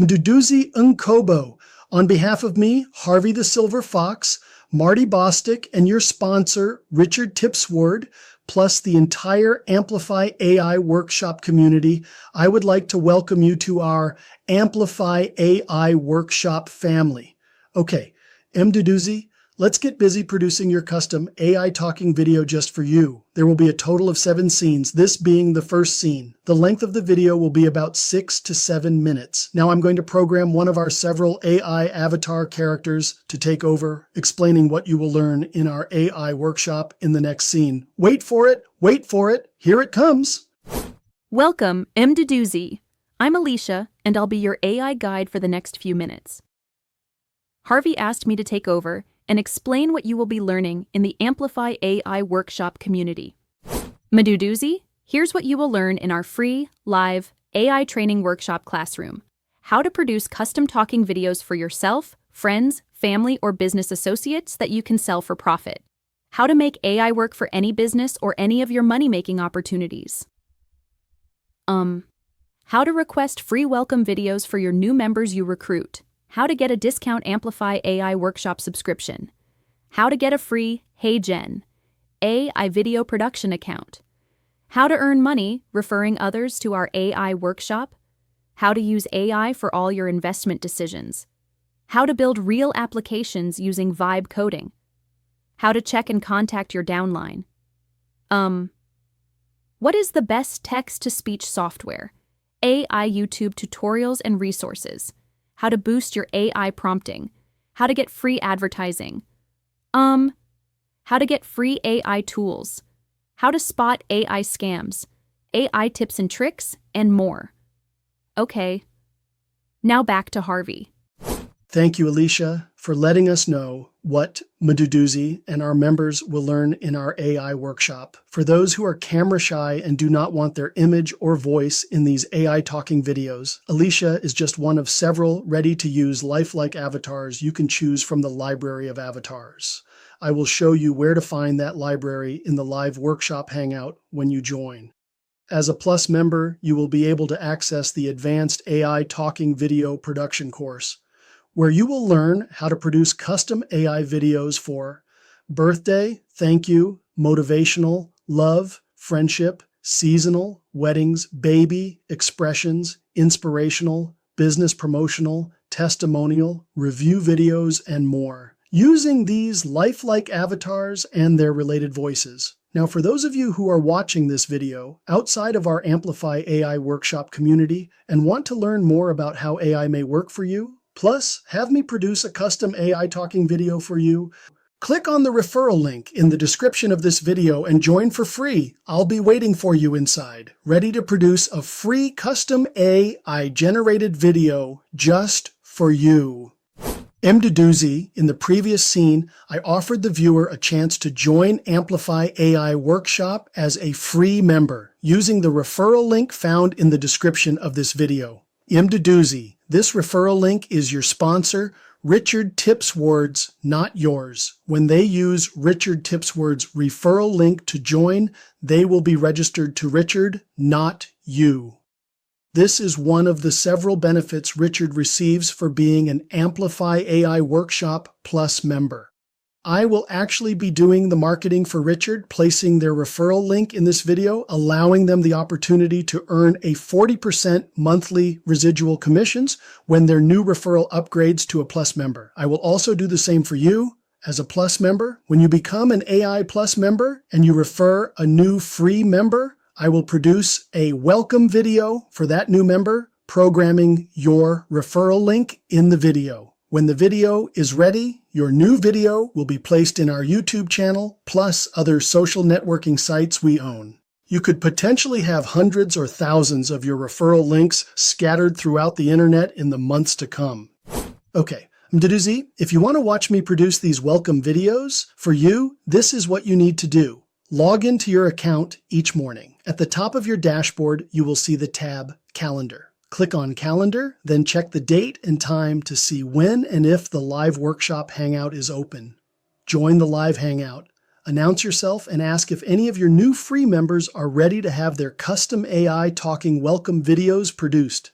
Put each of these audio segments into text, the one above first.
Mduduzi Ngcobo. On behalf of me, Harvey the Silver Fox, Marty Bostic, and your sponsor, Richard Tipsword, plus the entire Amplify AI workshop community, I would like to welcome you to our Amplify AI workshop family. Okay, Mduduzi, let's get busy producing your custom AI talking video just for you. There will be a total of 7 scenes, this being the first scene. The length of the video will be about 6 to 7 minutes. Now I'm going to program one of our several AI avatar characters to take over, explaining what you will learn in our AI workshop in the next scene. Wait for it, here it comes. Welcome, Mduduzi. I'm Alicia, and I'll be your AI guide for the next few minutes. Harvey asked me to take over and explain what you will be learning in the Amplify AI workshop community. Mduduzi, here's what you will learn in our free, live, AI training workshop classroom. How to produce custom talking videos for yourself, friends, family, or business associates that you can sell for profit. How to make AI work for any business or any of your money-making opportunities. How to request free welcome videos for your new members you recruit. How to get a discount Amplify AI workshop subscription. How to get a free HeyGen, AI video production account. How to earn money referring others to our AI workshop. How to use AI for all your investment decisions. How to build real applications using vibe coding. How to check and contact your downline. What is the best text-to-speech software? AI YouTube tutorials and resources. How to boost your AI prompting. How to get free advertising. How to get free AI tools. How to spot AI scams. AI tips and tricks, and more. Okay, now back to Harvey. Thank you, Alicia, for letting us know what Mduduzi and our members will learn in our AI workshop. For those who are camera shy and do not want their image or voice in these AI talking videos, Alicia is just one of several ready-to-use lifelike avatars you can choose from the library of avatars. I will show you where to find that library in the live workshop hangout when you join. As a Plus member, you will be able to access the Advanced AI Talking Video Production course, where you will learn how to produce custom AI videos for birthday, thank you, motivational, love, friendship, seasonal, weddings, baby, expressions, inspirational, business promotional, testimonial, review videos, and more, using these lifelike avatars and their related voices. Now, for those of you who are watching this video outside of our Amplify AI workshop community and want to learn more about how AI may work for you, plus have me produce a custom AI talking video for you, click on the referral link in the description of this video and join for free. I'll be waiting for you inside, ready to produce a free custom AI generated video just for you. Mduduzi, in the previous scene, I offered the viewer a chance to join Amplify AI Workshop as a free member using the referral link found in the description of this video. Mduduzi, this referral link is your sponsor, Richard Tipsword's, not yours. When they use Richard Tipsword's referral link to join, they will be registered to Richard, not you. This is one of the several benefits Richard receives for being an Amplify AI Workshop Plus member. I will actually be doing the marketing for Richard, placing their referral link in this video, allowing them the opportunity to earn a 40% monthly residual commissions when their new referral upgrades to a Plus member. I will also do the same for you as a Plus member. When you become an AI Plus member and you refer a new free member, I will produce a welcome video for that new member, programming your referral link in the video. When the video is ready, your new video will be placed in our YouTube channel, plus other social networking sites we own. You could potentially have hundreds or thousands of your referral links scattered throughout the internet in the months to come. Okay, Mduduzi, if you want to watch me produce these welcome videos for you, this is what you need to do. Log into your account each morning. At the top of your dashboard, you will see the tab Calendar. Click on Calendar, then check the date and time to see when and if the live workshop hangout is open. Join the live hangout. Announce yourself and ask if any of your new free members are ready to have their custom AI talking welcome videos produced.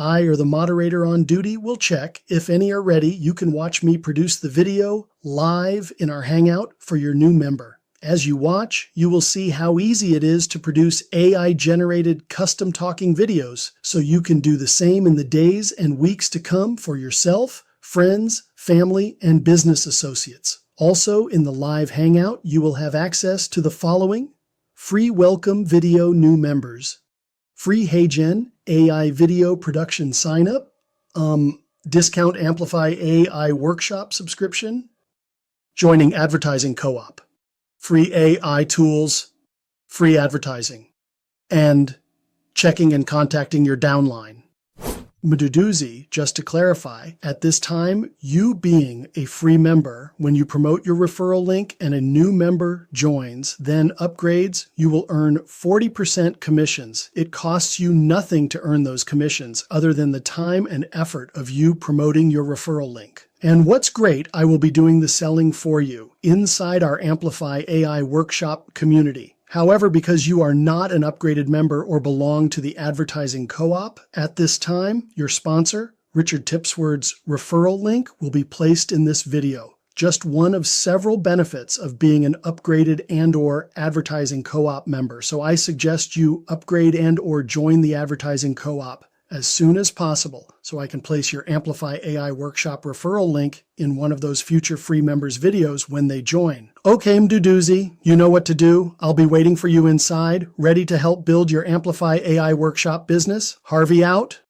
I or the moderator on duty will check. If any are ready, you can watch me produce the video live in our Hangout for your new member. As you watch, you will see how easy it is to produce AI-generated custom talking videos, so you can do the same in the days and weeks to come for yourself, friends, family, and business associates. Also, in the live Hangout, you will have access to the following: free welcome video new members, free HeyGen AI video production sign-up, discount Amplify AI workshop subscription, joining advertising co-op, free AI tools, free advertising, and checking and contacting your downline. Mduduzi, just to clarify, at this time, you being a free member, when you promote your referral link and a new member joins, then upgrades, you will earn 40% commissions. It costs you nothing to earn those commissions other than the time and effort of you promoting your referral link. And what's great, I will be doing the selling for you inside our Amplify AI workshop community. However, because you are not an upgraded member or belong to the advertising co-op, at this time, your sponsor, Richard Tipsword's referral link will be placed in this video. Just one of several benefits of being an upgraded and/or advertising co-op member. So I suggest you upgrade and/or join the advertising co-op as soon as possible, so I can place your Amplify AI workshop referral link in one of those future free members' videos when they join. Okay, Mduduzi, you know what to do. I'll be waiting for you inside, ready to help build your Amplify AI workshop business. Harvey out.